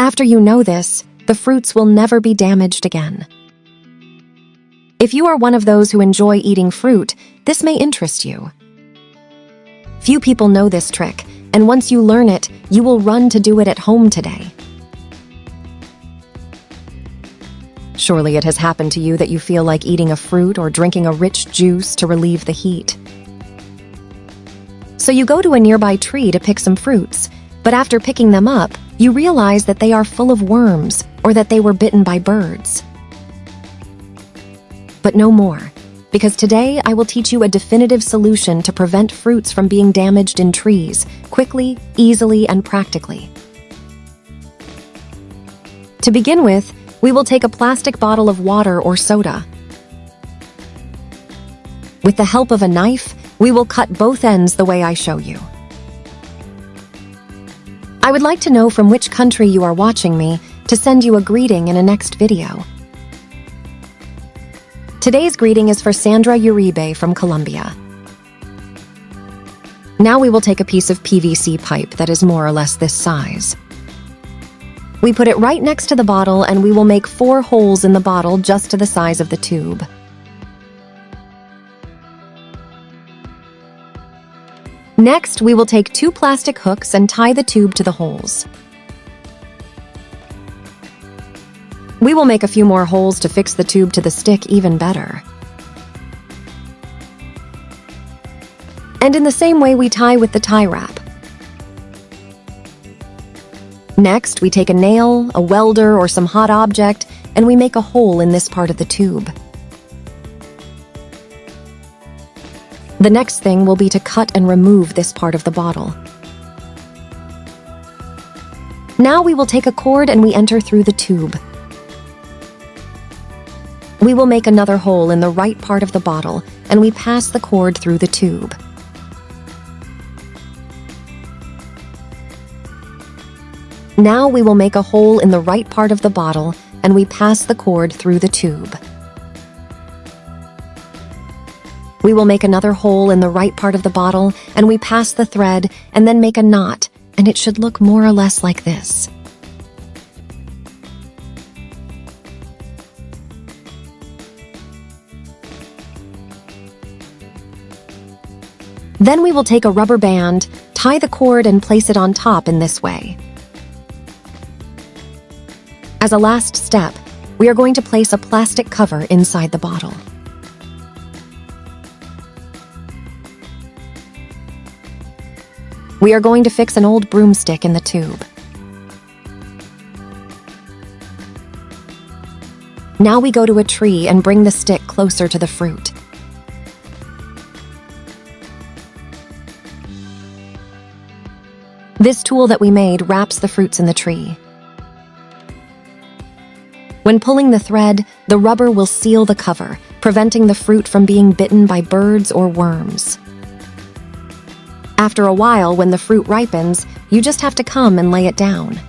After you know this, the fruits will never be damaged again. If you are one of those who enjoy eating fruit, this may interest you. Few people know this trick, and once you learn it, you will run to do it at home today. Surely it has happened to you that you feel like eating a fruit or drinking a rich juice to relieve the heat. So you go to a nearby tree to pick some fruits, but after picking them up, you realize that they are full of worms or that they were bitten by birds. But no more, because today I will teach you a definitive solution to prevent fruits from being damaged in trees, quickly, easily, and practically. To begin with, we will take a plastic bottle of water or soda. With the help of a knife, we will cut both ends the way I show you. I would like to know from which country you are watching me to send you a greeting in a next video. Today's greeting is for Sandra Uribe from Colombia. Now we will take a piece of PVC pipe that is more or less this size. We put it right next to the bottle and we will make 4 holes in the bottle just to the size of the tube. Next, we will take 2 plastic hooks and tie the tube to the holes. We will make a few more holes to fix the tube to the stick even better. And in the same way we tie with the tie wrap. Next, we take a nail, a welder, or some hot object, and we make a hole in this part of the tube. The next thing will be to cut and remove this part of the bottle. Now we will take a cord and we enter through the tube. We will make another hole in the right part of the bottle, and we pass the cord through the tube. Now we will make a hole in the right part of the bottle, and we pass the cord through the tube. We will make another hole in the right part of the bottle, and we pass the thread, and then make a knot, and it should look more or less like this. Then we will take a rubber band, tie the cord, and place it on top in this way. As a last step, we are going to place a plastic cover inside the bottle. We are going to fix an old broomstick in the tube. Now we go to a tree and bring the stick closer to the fruit. This tool that we made wraps the fruits in the tree. When pulling the thread, the rubber will seal the cover, preventing the fruit from being bitten by birds or worms. After a while, when the fruit ripens, you just have to come and lay it down.